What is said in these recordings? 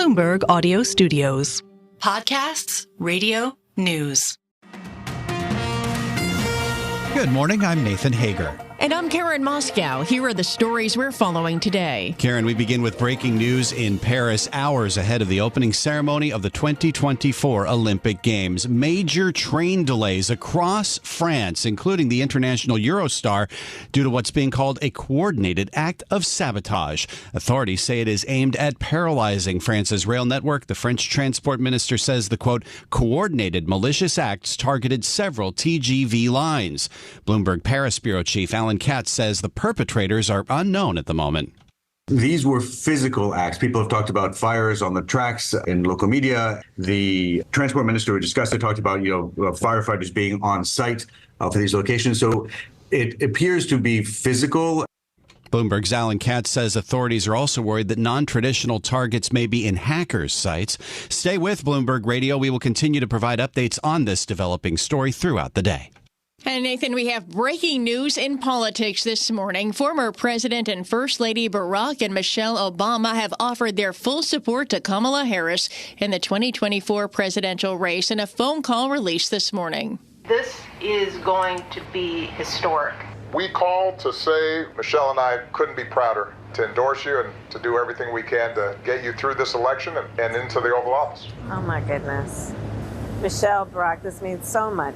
Bloomberg Audio Studios. Podcasts, radio, news. Good morning, I'm Nathan Hager. And I'm Karen Moscow. Here are the stories we're following today. Karen, we begin with breaking news in Paris, hours ahead of the opening ceremony of the 2024 Olympic Games. Major train delays across France, including the international Eurostar, due to what's being called a coordinated act of sabotage. Authorities say it is aimed at paralyzing France's rail network. The French transport minister says the, quote, coordinated malicious acts targeted several TGV lines. Bloomberg Paris bureau chief Alan Katz says the perpetrators are unknown at the moment. These were physical acts. People have talked about fires on the tracks in local media. The transport minister who discussed it talked about, firefighters being on site for these locations. So it appears to be physical. Bloomberg's Alan Katz says authorities are also worried that non-traditional targets may be in hackers' sites. Stay with Bloomberg Radio. We will continue to provide updates on this developing story throughout the day. And Nathan, we have breaking news in politics this morning. Former President and First Lady Barack and Michelle Obama have offered their full support to Kamala Harris in the 2024 presidential race in a phone call released this morning. This is going to be historic. We called to say Michelle and I couldn't be prouder to endorse you and to do everything we can to get you through this election and into the Oval Office. Oh, my goodness. Michelle, Barack, this means so much.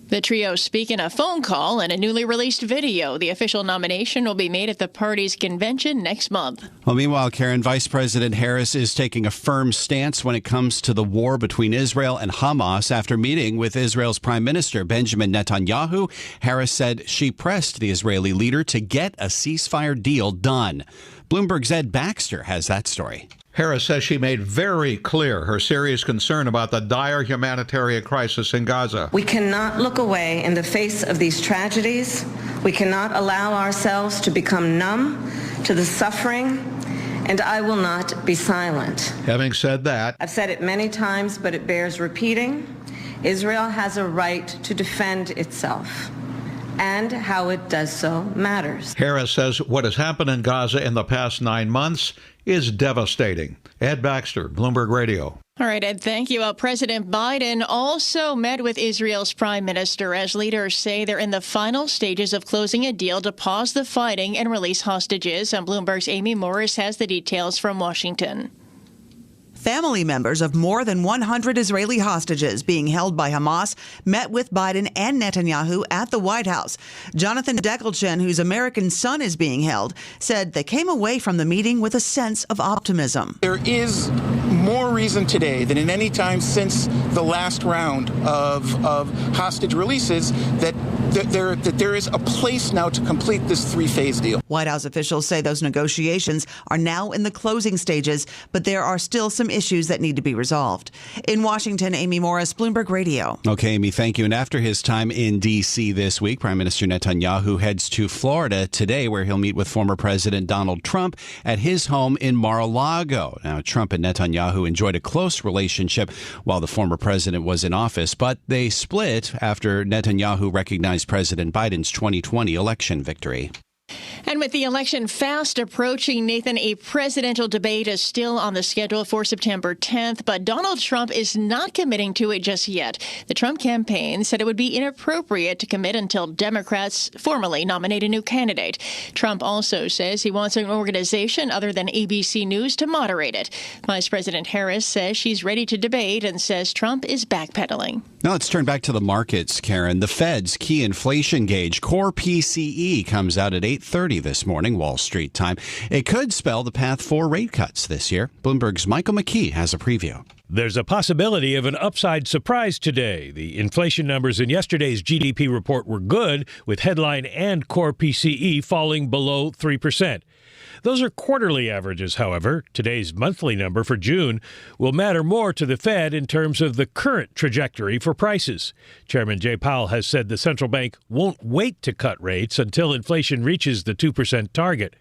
The trio speak in a phone call and a newly released video. The official nomination will be made at the party's convention next month. Well, meanwhile, Karen, Vice President Harris is taking a firm stance when it comes to the war between Israel and Hamas. After meeting with Israel's Prime Minister Benjamin Netanyahu, Harris said she pressed the Israeli leader to get a ceasefire deal done. Bloomberg's Ed Baxter has that story. Harris says she made very clear her serious concern about the dire humanitarian crisis in Gaza. We cannot look away in the face of these tragedies. We cannot allow ourselves to become numb to the suffering, and I will not be silent. Having said that, I've said it many times, but it bears repeating. Israel has a right to defend itself, and how it does so matters. Harris says what has happened in Gaza in the past 9 months is devastating. Ed Baxter, Bloomberg Radio. All right, Ed, thank you. President Biden also met with Israel's prime minister as leaders say they're in the final stages of closing a deal to pause the fighting and release hostages. And Bloomberg's Amy Morris has the details from Washington. Family members of more than 100 Israeli hostages being held by Hamas met with Biden and Netanyahu at the White House. Jonathan Deckelchen, whose American son is being held, said they came away from the meeting with a sense of optimism. There is more reason today than in any time since the last round of hostage releases that there is a place now to complete this three-phase deal. White House officials say those negotiations are now in the closing stages, but there are still some issues that need to be resolved. In Washington, Amy Morris, Bloomberg Radio. Okay, Amy, thank you. And after his time in D.C. this week, Prime Minister Netanyahu heads to Florida today, where he'll meet with former President Donald Trump at his home in Mar-a-Lago. Now, Trump and Netanyahu enjoyed a close relationship while the former president was in office, but they split after Netanyahu recognized President Biden's 2020 election victory. And with the election fast approaching, Nathan, a presidential debate is still on the schedule for September 10th, but Donald Trump is not committing to it just yet. The Trump campaign said it would be inappropriate to commit until Democrats formally nominate a new candidate. Trump also says he wants an organization other than ABC News to moderate it. Vice President Harris says she's ready to debate and says Trump is backpedaling. Now let's turn back to the markets, Karen. The Fed's key inflation gauge, core PCE, comes out at 8:30 this morning, Wall Street time. It could spell the path for rate cuts this year. Bloomberg's Michael McKee has a preview. There's a possibility of an upside surprise today. The inflation numbers in yesterday's GDP report were good, with headline and core PCE falling below 3%. Those are quarterly averages, however. Today's monthly number for June will matter more to the Fed in terms of the current trajectory for prices. Chairman Jay Powell has said the central bank won't wait to cut rates until inflation reaches the 2% target.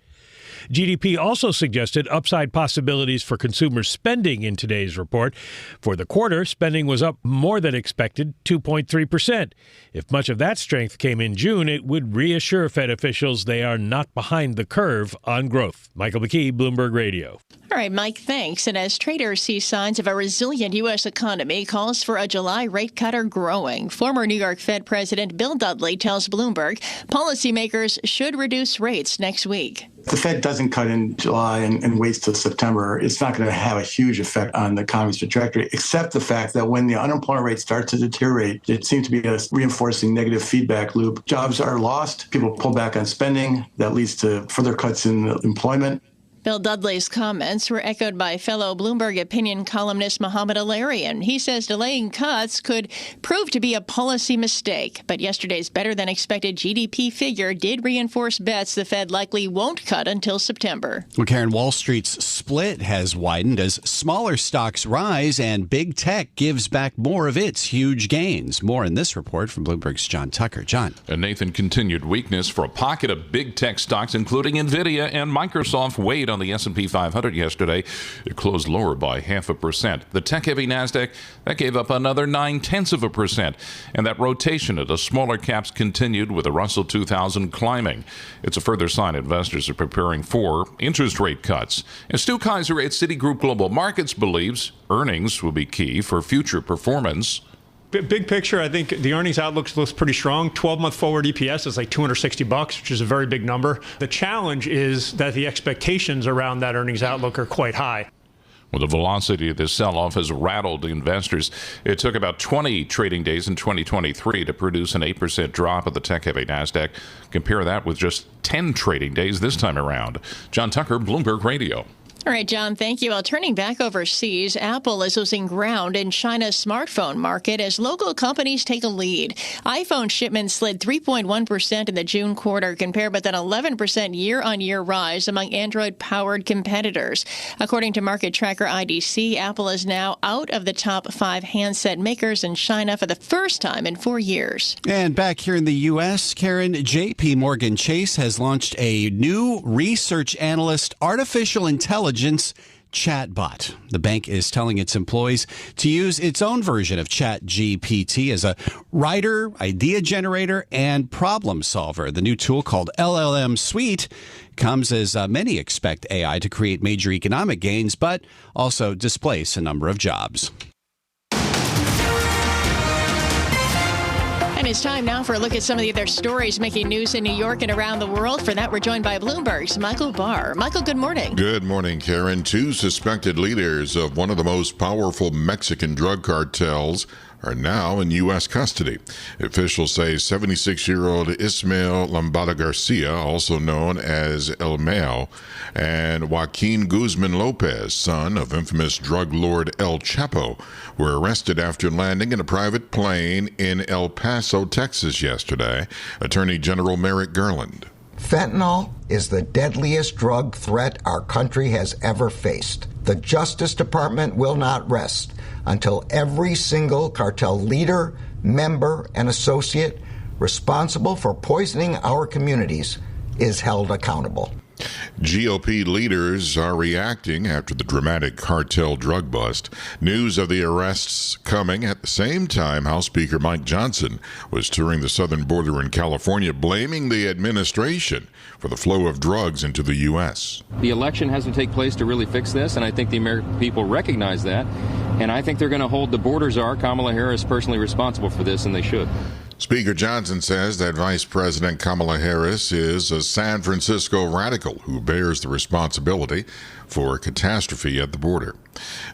GDP also suggested upside possibilities for consumer spending in today's report. For the quarter, spending was up more than expected, 2.3%. If much of that strength came in June, it would reassure Fed officials they are not behind the curve on growth. Michael McKee, Bloomberg Radio. All right, Mike, thanks. And as traders see signs of a resilient U.S. economy, calls for a July rate cut are growing. Former New York Fed President Bill Dudley tells Bloomberg policymakers should reduce rates next week. If the Fed doesn't cut in July and waits till September, it's not going to have a huge effect on the economy's trajectory, except the fact that when the unemployment rate starts to deteriorate, it seems to be a reinforcing negative feedback loop. Jobs are lost, people pull back on spending, that leads to further cuts in employment. Bill Dudley's comments were echoed by fellow Bloomberg opinion columnist Mohamed Alarian. He says delaying cuts could prove to be a policy mistake. But yesterday's better-than-expected GDP figure did reinforce bets the Fed likely won't cut until September. Well, Karen, Wall Street's split has widened as smaller stocks rise and big tech gives back more of its huge gains. More in this report from Bloomberg's John Tucker. John. And Nathan, continued weakness for a pocket of big tech stocks, including NVIDIA and Microsoft, weighed on the S&P 500 yesterday. It closed lower by 0.5%. The tech-heavy NASDAQ, that gave up another 0.9%. And that rotation of the smaller caps continued with the Russell 2000 climbing. It's a further sign investors are preparing for interest rate cuts. And Stu Kaiser at Citigroup Global Markets believes earnings will be key for future performance. Big picture, I think the earnings outlook looks pretty strong. 12-month forward EPS is like $260, which is a very big number. The challenge is that the expectations around that earnings outlook are quite high. Well, the velocity of this sell-off has rattled investors. It took about 20 trading days in 2023 to produce an 8% drop of the tech-heavy NASDAQ. Compare that with just 10 trading days this time around. John Tucker, Bloomberg Radio. All right, John, thank you. Well, turning back overseas, Apple is losing ground in China's smartphone market as local companies take a lead. iPhone shipments slid 3.1% in the June quarter, compared with an 11% year-on-year rise among Android-powered competitors. According to market tracker IDC, Apple is now out of the top 5 handset makers in China for the first time in 4 years. And back here in the U.S., Karen, J.P. Morgan Chase has launched a new research analyst artificial intelligence chatbot. The bank is telling its employees to use its own version of ChatGPT as a writer, idea generator, and problem solver. The new tool called LLM Suite comes as many expect AI to create major economic gains, but also displace a number of jobs. And it's time now for a look at some of the other stories making news in New York and around the world. For that, we're joined by Bloomberg's Michael Barr. Michael, good morning. Good morning, Karen. 2 suspected leaders of one of the most powerful Mexican drug cartels are now in U.S. custody. Officials say 76-year-old Ismael Lambada Garcia, also known as El Mayo, and Joaquin Guzman Lopez, son of infamous drug lord El Chapo, were arrested after landing in a private plane in El Paso, Texas yesterday. Attorney General Merrick Garland. Fentanyl is the deadliest drug threat our country has ever faced. The Justice Department will not rest until every single cartel leader, member, and associate responsible for poisoning our communities is held accountable. GOP leaders are reacting after the dramatic cartel drug bust. News of the arrests coming at the same time House Speaker Mike Johnson was touring the southern border in California, blaming the administration for the flow of drugs into the U.S. The election has to take place to really fix this, and I think the American people recognize that. And I think they're going to hold the border czar, Kamala Harris, personally responsible for this, and they should. Speaker Johnson says that Vice President Kamala Harris is a San Francisco radical who bears the responsibility for a catastrophe at the border.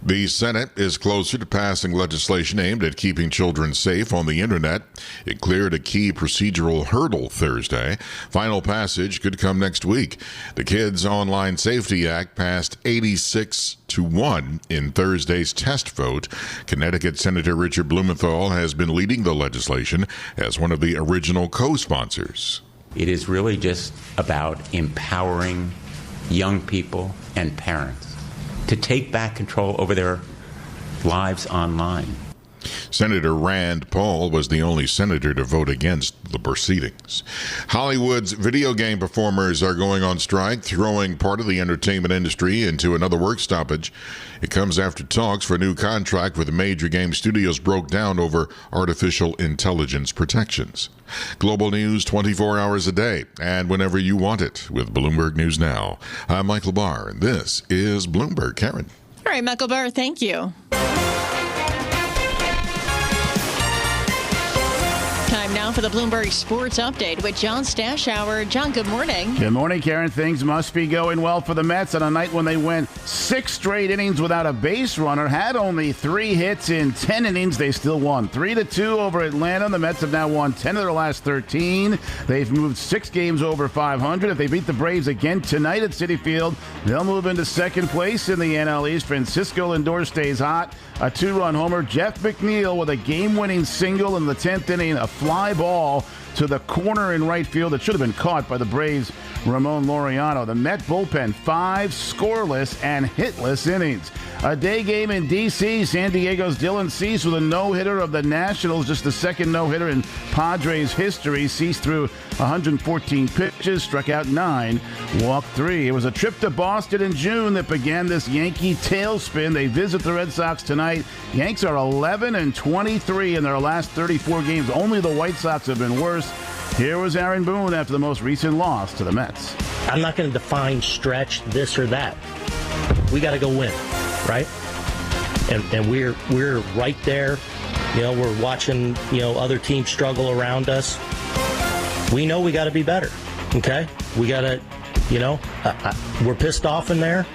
The Senate is closer to passing legislation aimed at keeping children safe on the internet. It cleared a key procedural hurdle Thursday. Final passage could come next week. The Kids Online Safety Act passed 86-1 in Thursday's test vote. Connecticut Senator Richard Blumenthal has been leading the legislation as one of the original co-sponsors. It is really just about empowering young people and parents to take back control over their lives online. Senator Rand Paul was the only senator to vote against the proceedings. Hollywood's video game performers are going on strike, throwing part of the entertainment industry into another work stoppage. It comes after talks for a new contract with major game studios broke down over artificial intelligence protections. Global news 24 hours a day and whenever you want it with Bloomberg News Now. I'm Michael Barr, and this is Bloomberg. Karen. All right, Michael Barr, thank you. Time now for the Bloomberg Sports Update with John Stashower. John, good morning. Good morning, Karen. Things must be going well for the Mets on a night when they went 6 straight innings without a base runner, had only 3 hits in 10 innings. They still won 3-2 over Atlanta. The Mets have now won 10 of their last 13. They've moved 6 games over 500. If they beat the Braves again tonight at Citi Field, they'll move into second place in the NL East. Francisco Endorse stays hot. A 2-run homer. Jeff McNeil with a game-winning single in the 10th inning. A fly ball to the corner in right field that should have been caught by the Braves' Ramon Laureano. The Met bullpen, 5 scoreless and hitless innings. A day game in D.C. San Diego's Dylan Cease with a no-hitter of the Nationals, just the second no-hitter in Padres history. Cease threw 114 pitches, struck out 9, walked 3. It was a trip to Boston in June that began this Yankee tailspin. They visit the Red Sox tonight. Yanks are 11-23 in their last 34 games. Only the White Sox have been worse. Here was Aaron Boone after the most recent loss to the Mets. I'm not going to define stretch this or that. We got to go win, right? And we're right there. You know, we're watching, other teams struggle around us. We know we got to be better, okay? We got to, we're pissed off in there.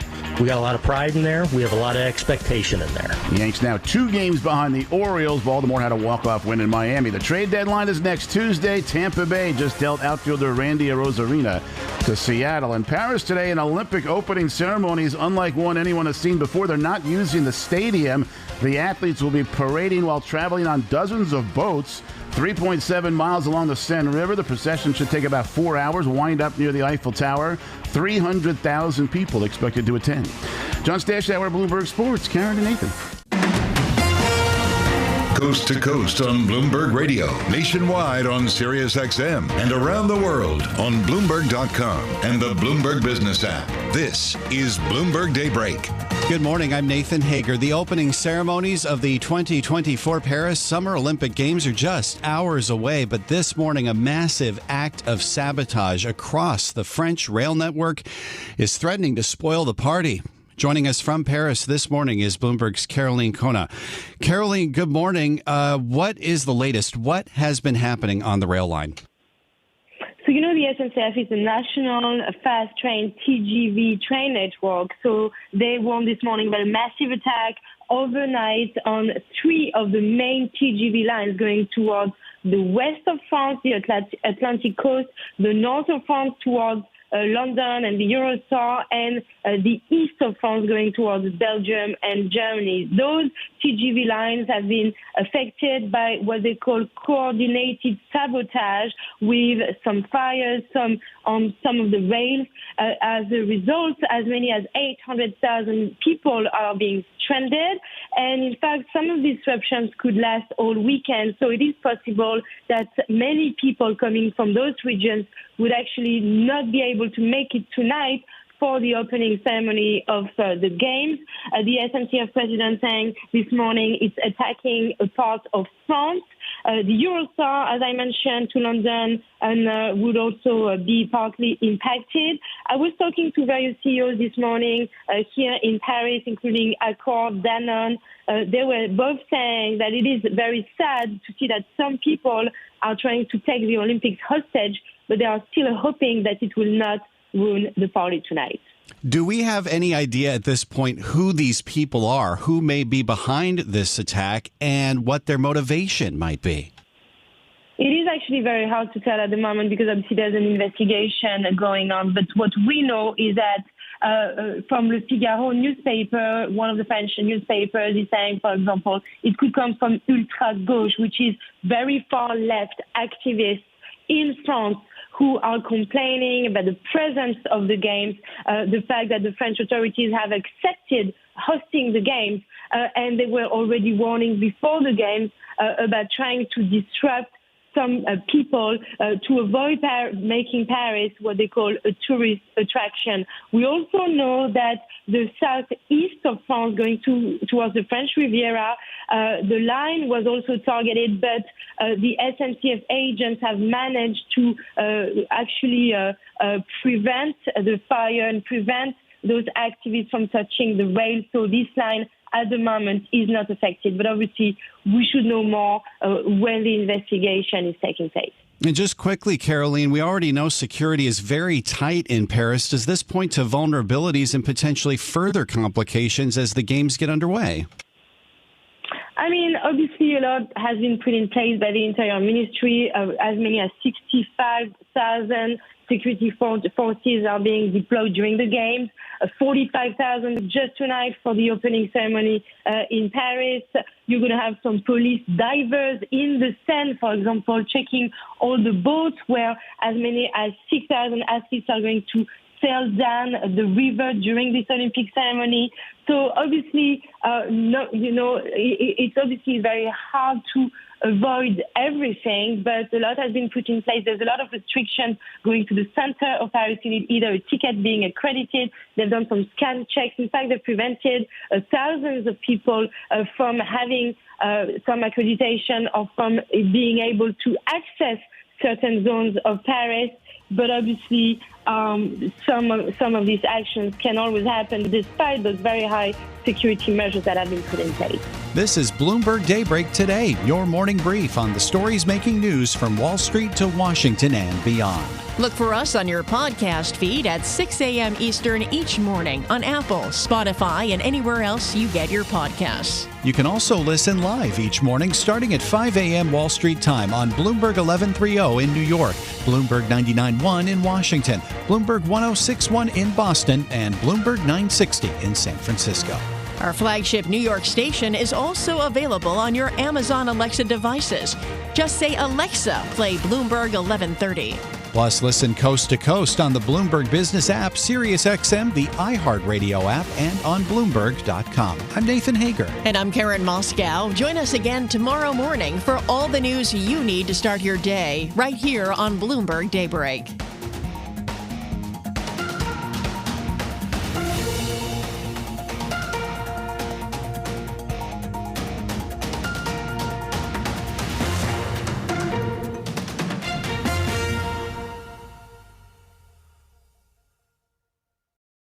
We got a lot of pride in there. We have a lot of expectation in there. Yanks now 2 games behind the Orioles. Baltimore had a walk-off win in Miami. The trade deadline is next Tuesday. Tampa Bay just dealt outfielder Randy Arozarena to Seattle. In Paris today, an Olympic opening ceremony is unlike one anyone has seen before. They're not using the stadium. The athletes will be parading while traveling on dozens of boats. 3.7 miles along the Seine River. The procession should take about 4 hours, wind up near the Eiffel Tower. 300,000 people expected to attend. John Stashower, Bloomberg Sports. Karen and Nathan. Coast to coast on Bloomberg Radio, nationwide on Sirius XM, and around the world on Bloomberg.com and the Bloomberg Business app. This is Bloomberg Daybreak. Good morning. I'm Nathan Hager. The opening ceremonies of the 2024 Paris Summer Olympic Games are just hours away, but this morning a massive act of sabotage across the French rail network is threatening to spoil the party. Joining us from Paris this morning is Bloomberg's Caroline Kona. Caroline, good morning. What is the latest? What has been happening on the rail line? So, the SNCF is a national fast train TGV train network. So they warned this morning about a massive attack overnight on 3 of the main TGV lines going towards the west of France, the Atlantic coast, the north of France towards London and the Eurostar, and the east of France going towards Belgium and Germany. Those TGV lines have been affected by what they call coordinated sabotage, with some fires on some of the rails. As a result, as many as 800,000 people are being stranded. And in fact, some of these disruptions could last all weekend. So it is possible that many people coming from those regions would actually not be able to make it tonight for the opening ceremony of the Games. The SNCF president saying this morning it's attacking a part of France. The Eurostar, as I mentioned, to London and would also be partly impacted. I was talking to various CEOs this morning here in Paris, including Accor, Danone. They were both saying that it is very sad to see that some people are trying to take the Olympics hostage, but they are still hoping that it will not ruin the party tonight. Do we have any idea at this point who these people are, who may be behind this attack, and what their motivation might be? It is actually very hard to tell at the moment because obviously there's an investigation going on. But what we know is that from Le Figaro newspaper, one of the French newspapers is saying, for example, it could come from ultra-gauche, which is very far left activists in France who are complaining about the presence of the games, the fact that the French authorities have accepted hosting the games, and they were already warning before the games about trying to disrupt some people to avoid making Paris what they call a tourist attraction. We also know that the southeast of France, going towards the French Riviera, the line was also targeted, but the SNCF agents have managed to actually prevent the fire and prevent those activists from touching the rail. So this line at the moment is not affected, but obviously we should know more when the investigation is taking place. And just quickly, Caroline, we already know security is very tight in Paris. Does this point to vulnerabilities and potentially further complications as the games get underway? I mean, obviously a lot has been put in place by the Interior Ministry. As many as 65,000 security forces are being deployed during the games, 45,000 just tonight for the opening ceremony in Paris. You're going to have some police divers in the Seine, for example, checking all the boats where as many as 6,000 athletes are going to sail down the river during this Olympic ceremony. So obviously, it's obviously very hard to avoid everything, but a lot has been put in place. There's a lot of restrictions going to the center of Paris. You need either a ticket being accredited. They've done some scan checks. In fact, they've prevented thousands of people from having some accreditation or from being able to access certain zones of Paris. But obviously, some of these actions can always happen despite those very high security measures that have been put in place. This is Bloomberg Daybreak Today, your morning brief on the stories making news from Wall Street to Washington and beyond. Look for us on your podcast feed at 6 a.m. Eastern each morning on Apple, Spotify, and anywhere else you get your podcasts. You can also listen live each morning starting at 5 a.m. Wall Street time on Bloomberg 1130 in New York, Bloomberg 99.1 in Washington, Bloomberg 106.1 in Boston, and Bloomberg 960 in San Francisco. Our flagship New York station is also available on your Amazon Alexa devices. Just say, Alexa, play Bloomberg 1130. Plus, listen coast to coast on the Bloomberg Business app, SiriusXM, the iHeartRadio app, and on Bloomberg.com. I'm Nathan Hager. And I'm Karen Moscow. Join us again tomorrow morning for all the news you need to start your day right here on Bloomberg Daybreak.